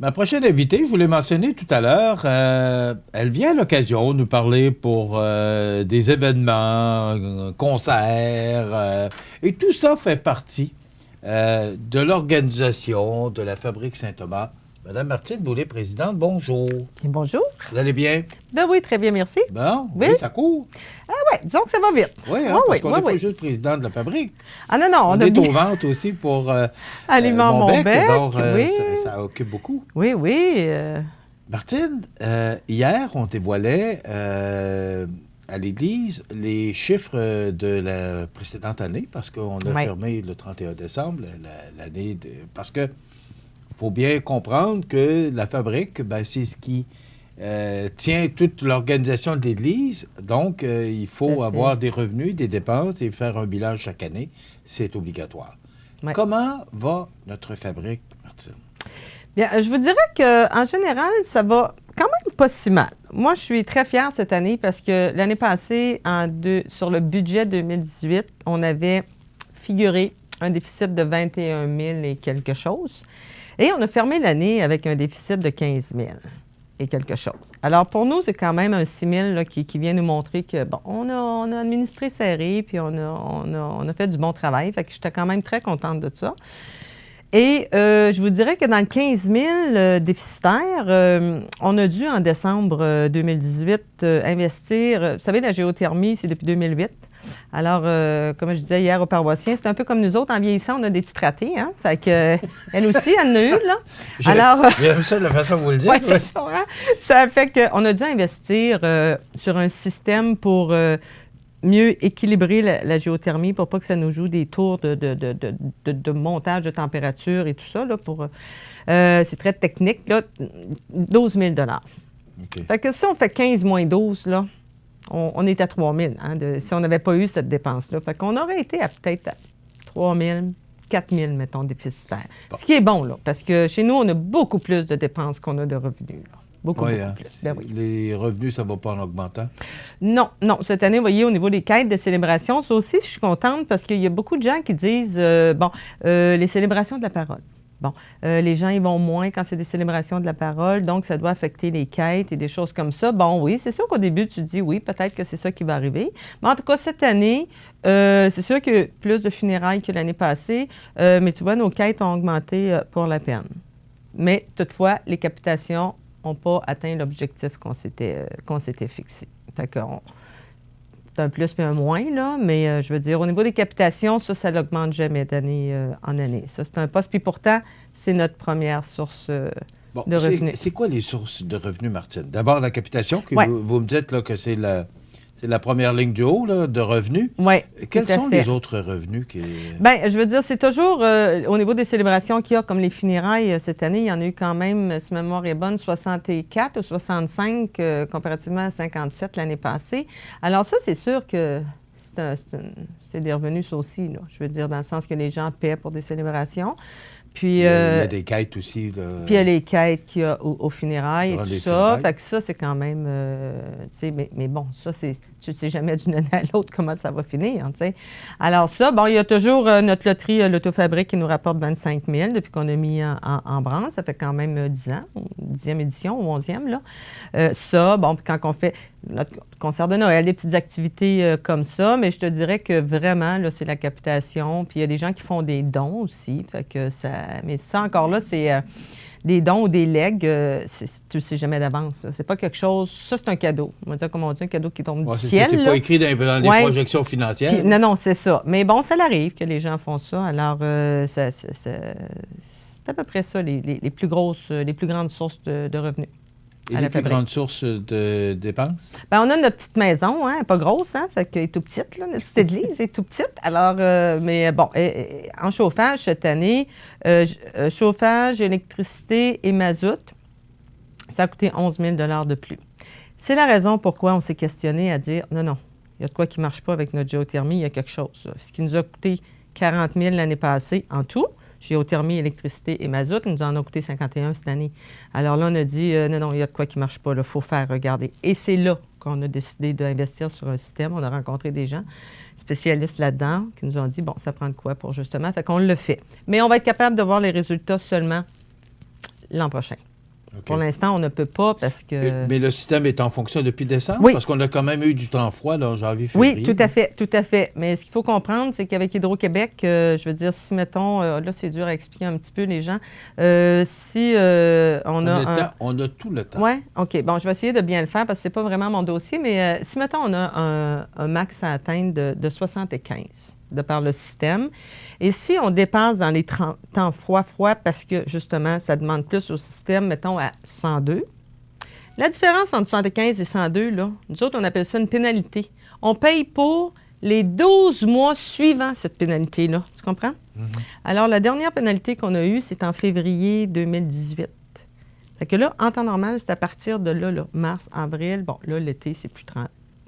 Ma prochaine invitée, je vous l'ai mentionné tout à l'heure, elle vient à l'occasion nous parler pour des événements, concerts, et tout ça fait partie de l'organisation de la Fabrique Saint-Thomas. Madame Martine Boulay, présidente, bonjour. Et bonjour. Vous allez bien? Ben oui, très bien, merci. Bon, Oui. oui, ça court. Oui, disons que ça va vite. Oui, parce qu'on n'est pas juste président de la fabrique. Ah non, On est aux ventes aussi pour Aliment Montbec, donc oui. ça occupe beaucoup. Oui, oui. Martine, hier, on dévoilait à l'Église les chiffres de la précédente année, parce qu'on a fermé le 31 décembre, l'année de... Parce que faut bien comprendre que la fabrique, c'est ce qui tient toute l'organisation de l'Église. Donc, il faut avoir des revenus, des dépenses et faire un bilan chaque année. C'est obligatoire. Ouais. Comment va notre fabrique, Martine? Bien, je vous dirais qu'en général, ça va quand même pas si mal. Moi, je suis très fière cette année parce que l'année passée, sur le budget 2018, on avait figuré un déficit de 21 000 et quelque chose. Et on a fermé l'année avec un déficit de 15 000 et quelque chose. Alors, pour nous, c'est quand même un 6 000 là, qui vient nous montrer que, bon, on a administré serré, puis on a fait du bon travail. Fait que j'étais quand même très contente de ça. Et je vous dirais que dans le 15 000 déficitaire, on a dû, en décembre 2018, investir... Vous savez, la géothermie, c'est depuis 2008. Alors, comme je disais hier aux paroissiens, c'est un peu comme nous autres, en vieillissant, on a des petites ratées, hein? Fait que, elle aussi, elle en a eu, là. Alors... J'aime ça de la façon dont vous le dites. Oui, c'est ça, hein? Ça fait qu'on a dû investir sur un système pour... mieux équilibrer la géothermie pour pas que ça nous joue des tours de montage de température et tout ça. Là, c'est très technique. Là, 12 000 okay. Fait que si on fait 15 moins 12, là, on est à 3 000 si on n'avait pas eu cette dépense-là. Fait qu'on aurait été à peut-être à 3 000, 4 000, mettons, déficitaires. Bon. Ce qui est bon, là, parce que chez nous, on a beaucoup plus de dépenses qu'on a de revenus. Là. Beaucoup plus. Ben oui. Les revenus, ça ne va pas en augmentant? Non. Cette année, vous voyez, au niveau des quêtes de célébration, ça aussi, je suis contente parce qu'il y a beaucoup de gens qui disent, les célébrations de la parole. Bon, les gens, ils vont moins quand c'est des célébrations de la parole, donc ça doit affecter les quêtes et des choses comme ça. Bon, oui, c'est sûr qu'au début, tu te dis, oui, peut-être que c'est ça qui va arriver. Mais en tout cas, cette année, c'est sûr qu'il y a plus de funérailles que l'année passée, mais tu vois, nos quêtes ont augmenté pour la peine. Mais toutefois, les capitations n'ont pas atteint l'objectif qu'on s'était fixé. Fait que c'est un plus et un moins, là, mais je veux dire, au niveau des capitations, ça n'augmente jamais d'année en année. Ça, c'est un poste. Puis pourtant, c'est notre première source de revenus. C'est quoi les sources de revenus, Martine? D'abord, la capitation, que vous me dites là, que c'est la première ligne du haut là, de revenus. Oui. Quels sont les autres revenus? Bien, je veux dire, c'est toujours au niveau des célébrations qu'il y a, comme les funérailles cette année, il y en a eu quand même, si ma mémoire est bonne, 64 ou 65 comparativement à 57 l'année passée. Alors ça, c'est sûr que c'est des revenus, ça aussi, là. Je veux dire, dans le sens que les gens paient pour des célébrations. Puis, il y a des quêtes aussi. Puis il y a les quêtes qu'il y a aux funérailles et tout ça. Fait que ça, c'est quand même... tu sais, mais bon, ça, tu ne sais jamais d'une année à l'autre comment ça va finir, tu sais. Alors ça, bon, il y a toujours notre loterie l'Autofabrique qui nous rapporte 25 000 depuis qu'on a mis en branle. Ça fait quand même 10 ans, 10e édition ou 11e, là. Ça, bon, puis quand on fait notre concert de Noël, des petites activités comme ça, mais je te dirais que vraiment, là, c'est la capitation. Puis il y a des gens qui font des dons aussi, fait que ça... Mais ça, encore là, c'est des dons ou des legs, tu ne sais jamais d'avance. C'est pas quelque chose... Ça, c'est un cadeau. On va dire, comme on dit, un cadeau qui tombe du ciel. C'est pas écrit dans les projections financières. Puis, non, c'est ça. Mais bon, ça arrive que les gens font ça. Alors, c'est à peu près ça, les plus grandes sources de revenus. Et les plus grandes sources de dépenses? Bien, on a notre petite maison, hein, pas grosse, hein, fait qu'elle est tout petite, là, notre petite église est tout petite. Alors, mais bon, en chauffage cette année, chauffage, électricité et mazout, ça a coûté 11 000 $ de plus. C'est la raison pourquoi on s'est questionné à dire, non, il y a de quoi qui ne marche pas avec notre géothermie, il y a quelque chose. Ce qui nous a coûté 40 000 l'année passée en tout. Géothermie, électricité et mazout, nous en a coûté 51 cette année. Alors là, on a dit, non, il y a de quoi qui ne marche pas, il faut faire regarder. Et c'est là qu'on a décidé d'investir sur un système. On a rencontré des gens spécialistes là-dedans qui nous ont dit, bon, ça prend de quoi pour justement, fait qu'on le fait. Mais on va être capable de voir les résultats seulement l'an prochain. Okay. Pour l'instant, on ne peut pas parce que... Mais le système est en fonction depuis décembre? Oui. Parce qu'on a quand même eu du temps froid, là, en janvier, février. Oui, tout à fait, tout à fait. Mais ce qu'il faut comprendre, c'est qu'avec Hydro-Québec, je veux dire, si, mettons, là, c'est dur à expliquer un petit peu, les gens, si on a tout le temps. Oui, OK. Bon, je vais essayer de bien le faire parce que c'est pas vraiment mon dossier, mais si, mettons, on a un max à atteindre de 75 de par le système, et si on dépasse dans les temps froid, parce que, justement, ça demande plus au système, mettons, à 102, la différence entre 75 et 102, là, nous autres, on appelle ça une pénalité. On paye pour les 12 mois suivant cette pénalité-là. Tu comprends? Mm-hmm. Alors, la dernière pénalité qu'on a eue, c'est en février 2018. Fait que là, en temps normal, c'est à partir de là, mars, avril. Bon, là, l'été, c'est plus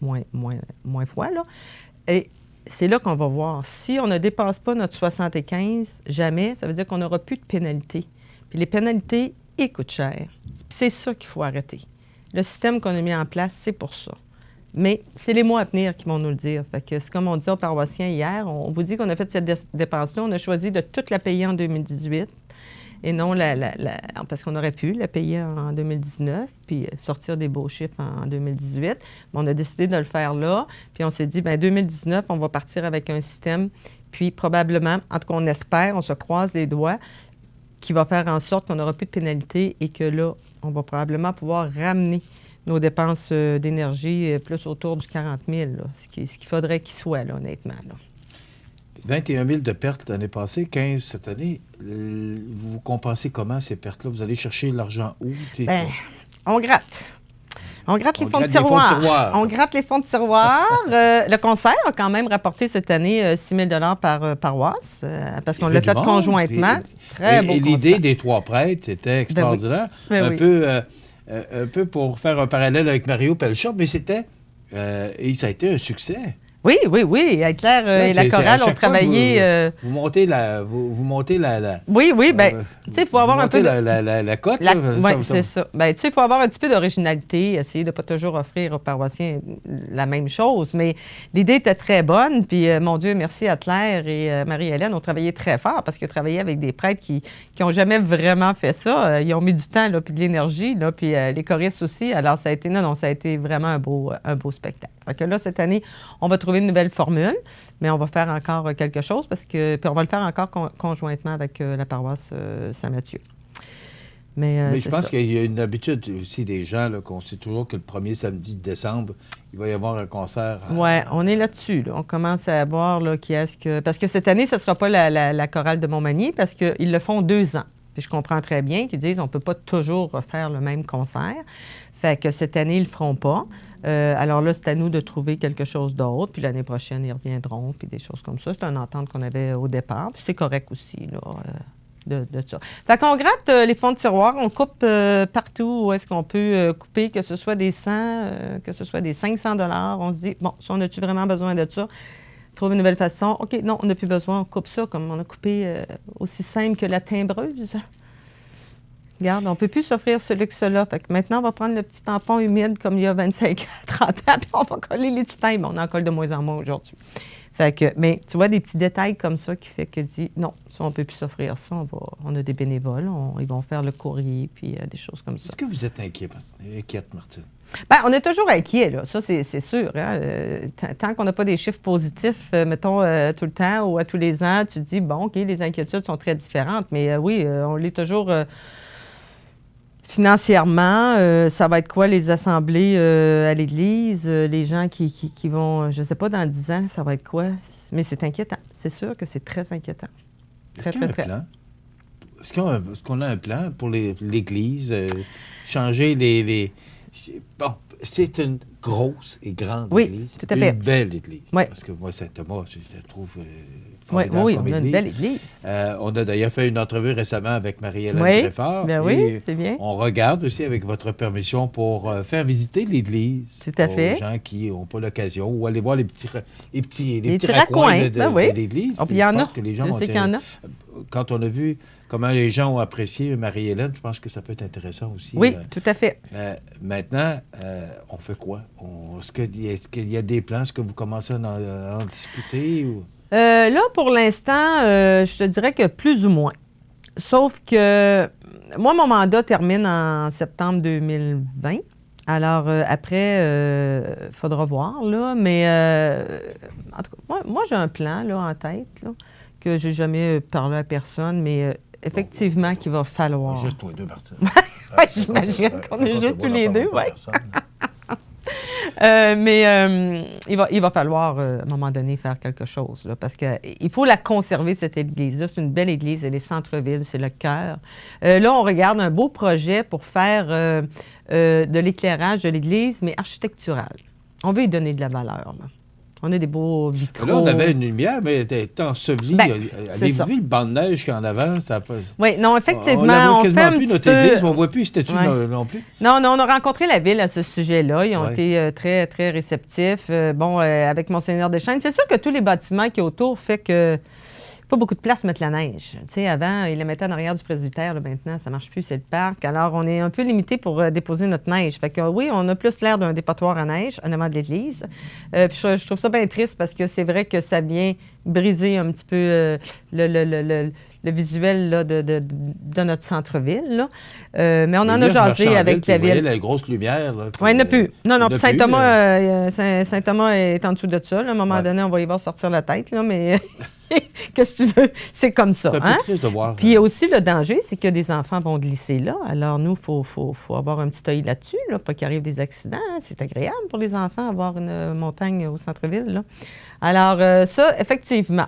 moins froid, là. Et c'est là qu'on va voir. Si on ne dépasse pas notre 75, jamais, ça veut dire qu'on n'aura plus de pénalité. Puis les pénalités, ils coûtent cher. Puis c'est ça qu'il faut arrêter. Le système qu'on a mis en place, c'est pour ça. Mais c'est les mois à venir qui vont nous le dire. Fait que c'est comme on dit aux paroissiens hier, on vous dit qu'on a fait cette dépense-là, on a choisi de toute la payer en 2018 et non parce qu'on aurait pu la payer en 2019 puis sortir des beaux chiffres en 2018. Mais on a décidé de le faire là. Puis on s'est dit, bien, 2019, on va partir avec un système. Puis probablement, en tout cas, on espère, on se croise les doigts, qui va faire en sorte qu'on n'aura plus de pénalité et que là, on va probablement pouvoir ramener nos dépenses d'énergie plus autour du 40 000, là, ce qu'il faudrait qu'il soit, là, honnêtement. Là. 21 000 de pertes l'année passée, 15 cette année. Vous compensez comment ces pertes-là? Vous allez chercher l'argent où? Bien, on gratte. On gratte les fonds de tiroir. On gratte les fonds de tiroir. Le concert a quand même rapporté cette année 6 000 par paroisse, parce qu'on l'a fait conjointement. Très beau concert. Et l'idée des 3 prêtres, c'était extraordinaire. Un peu pour faire un parallèle avec Mario Pelchat, mais c'était... et ça a été un succès. Oui. Claire et la chorale ont travaillé... Vous montez la... Oui, bien, tu sais, il faut avoir un peu... La cote. Oui, c'est ça. Bien, tu sais, il faut avoir un petit peu d'originalité, essayer de ne pas toujours offrir aux paroissiens la même chose, mais l'idée était très bonne, puis mon Dieu, merci à Claire et Marie-Hélène ont travaillé très fort parce qu'ils ont travaillé avec des prêtres qui n'ont jamais vraiment fait ça. Ils ont mis du temps, là, puis de l'énergie, là, puis les choristes aussi. Alors, ça a été vraiment un beau spectacle. Fait que là, cette année, on va trouver une nouvelle formule, mais on va faire encore quelque chose puis on va le faire encore conjointement avec la paroisse Saint-Mathieu. Mais je pense qu'il y a une habitude aussi des gens, là, qu'on sait toujours que le premier samedi de décembre, il va y avoir un concert. Oui, on est là-dessus. Là. On commence à voir là, qui est-ce que... Parce que cette année, ce ne sera pas la chorale de Montmagny parce qu'ils le font 2 ans. Puis je comprends très bien qu'ils disent qu'on ne peut pas toujours refaire le même concert. Fait que cette année, ils ne le feront pas. Alors là, c'est à nous de trouver quelque chose d'autre. Puis l'année prochaine, ils reviendront, puis des choses comme ça. C'est une entente qu'on avait au départ. Puis c'est correct aussi, là, de ça. Fait qu'on gratte les fonds de tiroir. On coupe partout où est-ce qu'on peut couper, que ce soit des 100, que ce soit des 500 $. On se dit, bon, si on a-tu vraiment besoin de ça? Trouve une nouvelle façon. OK, non, on n'a plus besoin. On coupe ça comme on a coupé aussi simple que la timbreuse. Regarde, on ne peut plus s'offrir ce luxe-là. Fait que maintenant, on va prendre le petit tampon humide comme il y a 25 30 ans, puis on va coller les titans. On en colle de moins en moins aujourd'hui. Fait que, mais tu vois, des petits détails comme ça qui fait que dit non, ça, on ne peut plus s'offrir ça. On a des bénévoles, ils vont faire le courrier, puis des choses comme ça. Est-ce que vous êtes inquiète, Martine? Bien, on est toujours inquiet, là. Ça, c'est sûr. Hein? Tant qu'on n'a pas des chiffres positifs, mettons, tout le temps ou à tous les ans, tu te dis, bon, OK, les inquiétudes sont très différentes. Mais oui, on l'est toujours... Financièrement, ça va être quoi les assemblées à l'Église, les gens qui vont, je ne sais pas, dans 10 ans, ça va être quoi? Mais c'est inquiétant. C'est sûr que c'est très inquiétant. Est-ce qu'il y a un plan? Est-ce qu'on a un plan pour l'Église? Changer les... Bon, c'est une grosse et grande église. Tout à fait. Une belle église. Oui. Parce que moi, Saint-Thomas, je la trouve formidable. Oui, on a une belle église. On a d'ailleurs fait une entrevue récemment avec Marie-Hélène Tréfort. Ben oui, c'est bien. On regarde aussi, avec votre permission, pour faire visiter l'église. Tout à fait. Aux gens qui n'ont pas l'occasion, ou aller voir les petits raccoins de l'église. Il y en a. Que les gens qu'il y en a. Quand on a vu comment les gens ont apprécié Marie-Hélène, je pense que ça peut être intéressant aussi. Oui, tout à fait. Maintenant, on fait quoi? Est-ce qu'il y a des plans? Est-ce que vous commencez à en discuter? Ou... Là, pour l'instant, je te dirais que plus ou moins. Sauf que moi, mon mandat termine en septembre 2020. Alors, après, il faudra voir, là. Mais, en tout cas, moi j'ai un plan, là, en tête, là, que j'ai jamais parlé à personne, mais effectivement, qu'il va falloir. Juste toi et deux personnes. Oui, j'imagine qu'on est juste tous les deux, oui. Mais il va falloir, à un moment donné, faire quelque chose, là, parce qu'il faut la conserver, cette église-là. C'est une belle église, elle est centre-ville, c'est le cœur. Là, on regarde un beau projet pour faire de l'éclairage de l'église, mais architectural. On veut y donner de la valeur, là. On a des beaux vitraux. Là, on avait une lumière, mais elle était ensevelie. Avez-vous vu le banc de neige qu'il y en avant? Ça pas... Oui, non, effectivement, on fait un petit notre peu... église, mais on ne voit plus statue non plus. Non, on a rencontré la ville à ce sujet-là. Ils ont été très, très réceptifs. Avec Monseigneur Deschênes, c'est sûr que tous les bâtiments qui sont autour fait que pas beaucoup de place pour mettre la neige. Tu sais, avant, ils la mettaient en arrière du presbytère. Là, maintenant, ça ne marche plus, c'est le parc. Alors, on est un peu limité pour déposer notre neige. Fait que oui, on a plus l'air d'un dépotoir à neige, en avant de l'église. Puis je trouve ça bien triste parce que c'est vrai que ça vient briser un petit peu le visuel là, de notre centre-ville. Là. Mais on en a jasé avec la ville. Vous voyez la grosse lumière. Oui, il n'y en a plus. Non, puis Saint-Thomas Saint-Thomas est en dessous de ça. Là. À un moment donné, on va y voir sortir la tête, là, mais qu'est-ce que tu veux? C'est comme ça. C'est un peu triste de voir. Puis aussi, le danger, c'est que des enfants vont glisser là. Alors, nous, il faut avoir un petit œil là-dessus, là, pas qu'il arrive des accidents. C'est agréable pour les enfants d'avoir une montagne au centre-ville. Là. Alors, ça, effectivement.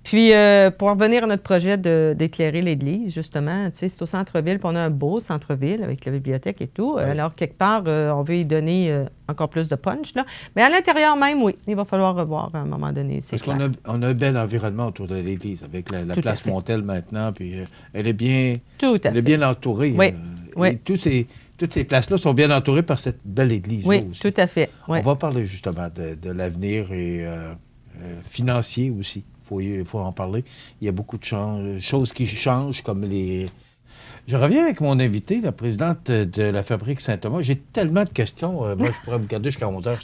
Puis, pour revenir à notre projet d'éclairer l'église, justement, tu sais, c'est au centre-ville, puis on a un beau centre-ville avec la bibliothèque et tout. Oui. Alors, quelque part, on veut y donner encore plus de punch, là. Mais à l'intérieur même, oui, il va falloir revoir à un moment donné. Parce qu'on a un bel environnement autour de l'église, avec la place Montel maintenant, puis elle est bien, bien entourée. Oui, et toutes ces places-là sont bien entourées par cette belle église-là aussi. Oui, tout à fait. Oui. On va parler justement de l'avenir et financier aussi. Il faut en parler. Il y a beaucoup de choses qui changent, comme les... Je reviens avec mon invité, la présidente de la Fabrique Saint-Thomas. J'ai tellement de questions. Moi, je pourrais vous garder jusqu'à 11h.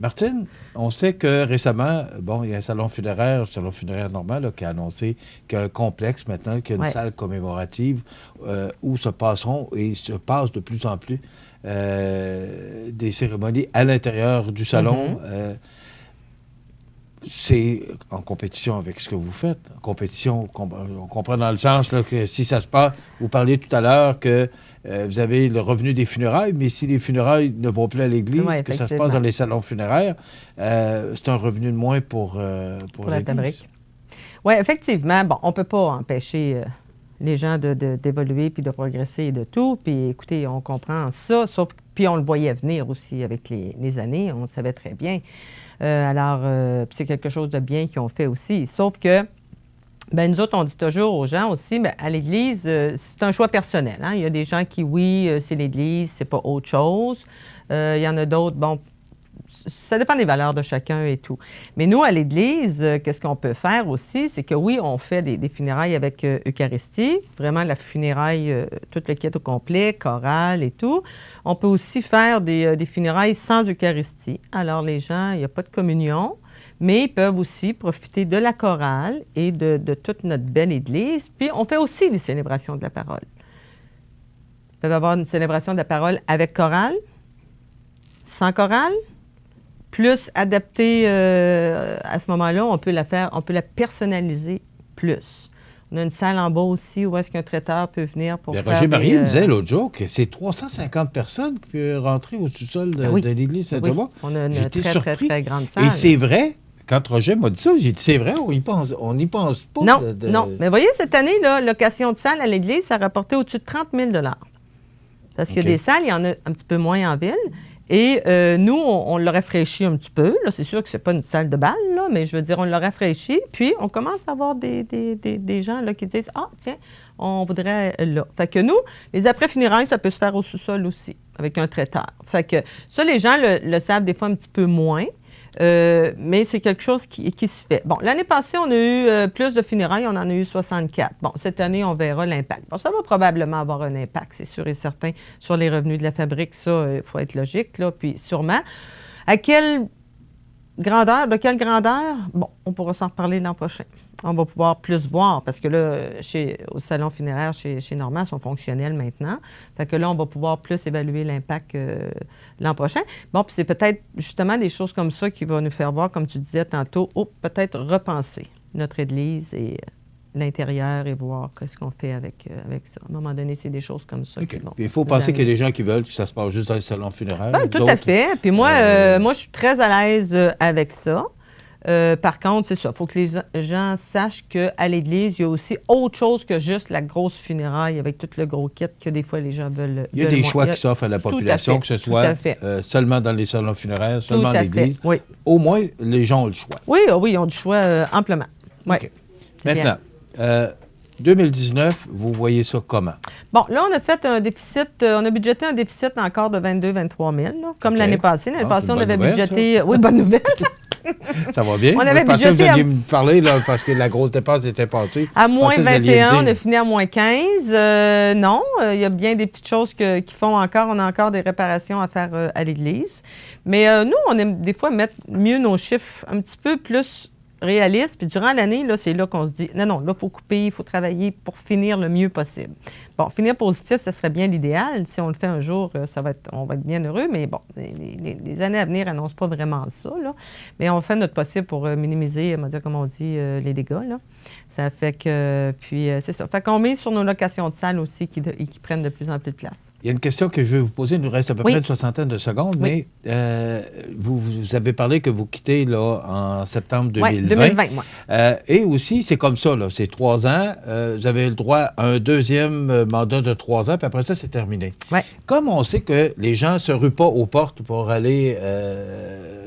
Martine, on sait que récemment, il y a un salon funéraire normal, là, qui a annoncé qu'il y a un complexe maintenant, qu'il y a une salle commémorative où se passeront et se passent de plus en plus des cérémonies à l'intérieur du salon. C'est en compétition avec ce que vous faites. En compétition, on comprend dans le sens là, que si ça se passe, vous parliez tout à l'heure que vous avez le revenu des funérailles, mais si les funérailles ne vont plus à l'église, que ça se passe dans les salons funéraires, c'est un revenu de moins pour la Fabrique. Oui, effectivement. Bon, on ne peut pas empêcher les gens d'évoluer puis de progresser et de tout. Puis écoutez, on comprend ça, sauf puis on le voyait venir aussi avec les années, on le savait très bien. C'est quelque chose de bien qu'ils ont fait aussi. Sauf que, nous autres, on dit toujours aux gens aussi, à l'Église, c'est un choix personnel. Hein? Il y a des gens qui, oui, c'est l'Église, c'est pas autre chose. Il y en a d'autres, ça dépend des valeurs de chacun et tout. Mais nous, à l'Église, qu'est-ce qu'on peut faire aussi? C'est que oui, on fait des funérailles avec Eucharistie, vraiment la funéraille, tout le kit au complet, chorale et tout. On peut aussi faire des funérailles sans Eucharistie. Alors, les gens, il n'y a pas de communion, mais ils peuvent aussi profiter de la chorale et de toute notre belle Église. Puis, on fait aussi des célébrations de la parole. Ils peuvent avoir une célébration de la parole avec chorale, sans chorale, plus adaptée à ce moment-là, on peut la personnaliser plus. On a une salle en bas aussi où est-ce qu'un traiteur peut venir pour faire Roger Marié me disait l'autre jour que c'est 350 personnes qui peuvent rentrer au sous-sol de l'église Saint-Thomas. Oui, on a une très, très grande salle. Et c'est vrai, quand Roger m'a dit ça, j'ai dit c'est vrai, on n'y pense pas. Non, non. Mais voyez, cette année, là, location de salle à l'église, ça a rapporté au-dessus de 30 000 $. Parce qu'il y a des salles, il y en a un petit peu moins en ville. Et nous, on l'a rafraîchi un petit peu. Là, c'est sûr que c'est pas une salle de bal, là, mais je veux dire, on l'a rafraîchi. Puis, on commence à avoir des gens là, qui disent « Ah, tiens, on voudrait là. » Fait que nous, les après-funérailles, ça peut se faire au sous-sol aussi, avec un traiteur. Fait que ça, les gens le savent des fois un petit peu moins. Mais c'est quelque chose qui se fait. Bon, l'année passée, on a eu plus de funérailles, on en a eu 64. Bon, cette année, on verra l'impact. Bon, ça va probablement avoir un impact, c'est sûr et certain, sur les revenus de la Fabrique. Ça, il faut être logique, là, puis sûrement. À quel grandeur, de quelle grandeur? Bon, on pourra s'en reparler l'an prochain. On va pouvoir plus voir, parce que là, au salon funéraire chez Normand, ils sont fonctionnels maintenant. Fait que là, on va pouvoir plus évaluer l'impact l'an prochain. Bon, puis c'est peut-être justement des choses comme ça qui vont nous faire voir, comme tu disais tantôt, peut-être repenser notre église et l'intérieur et voir qu'est-ce qu'on fait avec ça. À un moment donné, c'est des choses comme ça qui vont... Il faut penser qu'il y a des gens qui veulent que ça se passe juste dans les salons funéraires. Bien, tout à fait. Puis moi, je suis très à l'aise avec ça. Par contre, c'est ça. Il faut que les gens sachent qu'à l'Église, il y a aussi autre chose que juste la grosse funéraille avec tout le gros kit que des fois les gens veulent. Il y a des choix qui s'offrent à la population, que ce soit seulement dans les salons funéraires, seulement à l'Église. Oui. Au moins, les gens ont le choix. Oui, ils ont du choix amplement. Oui. Okay. Maintenant, 2019, vous voyez ça comment? Bon, là, on a fait un déficit, on a budgété un déficit encore de 22-23 000, là, comme l'année passée. L'année passée, on avait budgété... Oui, bonne nouvelle. Ça va bien? On avait budgété... Vous alliez me parler, là, parce que la grosse dépense était passée. À moins 21, on a fini à moins 15. Non, il y a bien des petites choses qui font encore. On a encore des réparations à faire à l'Église. Mais nous, on aime des fois mettre mieux nos chiffres un petit peu plus réaliste. Puis durant l'année, là, c'est là qu'on se dit, non, là, il faut couper, il faut travailler pour finir le mieux possible. Bon, finir positif, ça serait bien l'idéal. Si on le fait un jour, on va être bien heureux, mais bon, les années à venir n'annoncent pas vraiment ça, là. Mais on fait notre possible pour minimiser, comme on dit, les dégâts, là. Ça fait que, puis c'est ça. Fait qu'on mise sur nos locations de salles aussi qui prennent de plus en plus de place. Il y a une question que je vais vous poser. Il nous reste à peu près une soixantaine de secondes, mais vous avez parlé que vous quittez là en septembre 2020. 2020, moi. Et aussi, c'est comme ça, là, c'est 3 ans. Vous avez le droit à un deuxième mandat de 3 ans, puis après ça, c'est terminé. Ouais. Comme on sait que les gens ne se ruent pas aux portes pour aller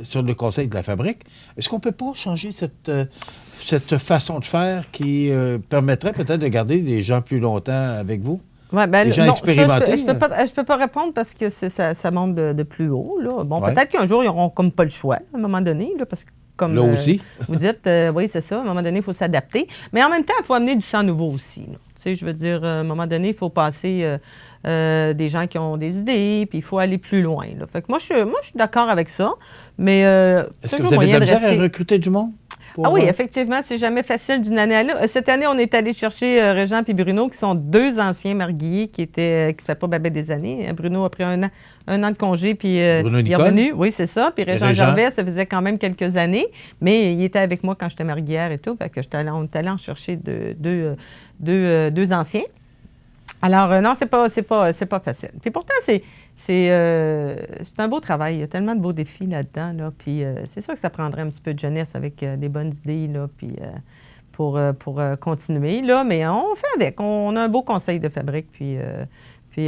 sur le conseil de la fabrique, est-ce qu'on ne peut pas changer cette façon de faire qui permettrait peut-être de garder les gens plus longtemps avec vous? Ouais, ben, les gens non, expérimentés? Je ne peux pas répondre parce que ça monte de plus haut. Là. Bon, peut-être qu'un jour, ils n'auront comme pas le choix, à un moment donné, là, parce que comme là aussi. Vous dites, oui, c'est ça, à un moment donné, il faut s'adapter. Mais en même temps, il faut amener du sang nouveau aussi. Tu sais, je veux dire, à un moment donné, il faut passer des gens qui ont des idées, puis il faut aller plus loin. Là. Fait que moi, je suis d'accord avec ça, mais est-ce que vous avez de la misère à recruter du monde? Oui, effectivement, c'est jamais facile d'une année à l'autre. Cette année, on est allé chercher Régent et Bruno, qui sont 2 anciens marguilliers qui ne fait pas babet des années. Bruno a pris un an de congé, puis il est revenu. Oui, c'est ça. Puis Régent Gervais, ça faisait quand même quelques années, mais il était avec moi quand j'étais marguillière et tout. Fait que on est allé en chercher deux anciens. Alors, non, c'est pas facile. Puis pourtant, c'est un beau travail. Il y a tellement de beaux défis là-dedans. Là. Puis c'est sûr que ça prendrait un petit peu de jeunesse avec des bonnes idées là, puis, pour continuer. Là. Mais on fait avec. On a un beau conseil de fabrique, puis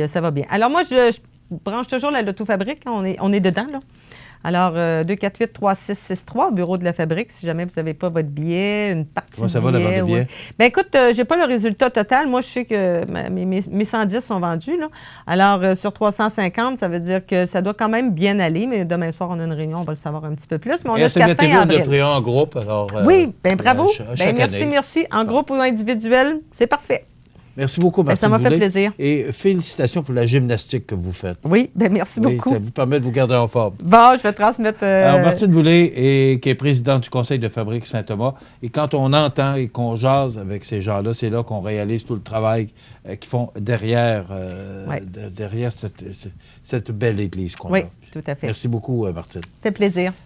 ça va bien. Alors, moi, je branche toujours la Loto-Fabrique. On est dedans, là. Alors, 248-3663, au bureau de la fabrique, si jamais vous n'avez pas votre billet, une partie de billet. Comment ça va, la vente de billets? Bien, écoute, je n'ai pas le résultat total. Moi, je sais que mes 110 sont vendus, là. Alors, sur 350, ça veut dire que ça doit quand même bien aller, mais demain soir, on a une réunion, on va le savoir un petit peu plus. Mais on a jusqu'à fin avril. De prix en groupe, alors... oui, bien bravo. Merci, merci. En groupe ou individuel, c'est parfait. Merci beaucoup, Martine ça m'a fait Boulay. plaisir. Et félicitations pour la gymnastique que vous faites. Oui, bien merci beaucoup. Ça vous permet de vous garder en forme. Bon, je vais transmettre... Alors, Martine Boulay, qui est présidente du Conseil de fabrique Saint-Thomas. Et quand on entend et qu'on jase avec ces gens-là, c'est là qu'on réalise tout le travail qu'ils font derrière cette belle église qu'on a. Oui, tout à fait. Merci beaucoup, Martine. Ça fait plaisir.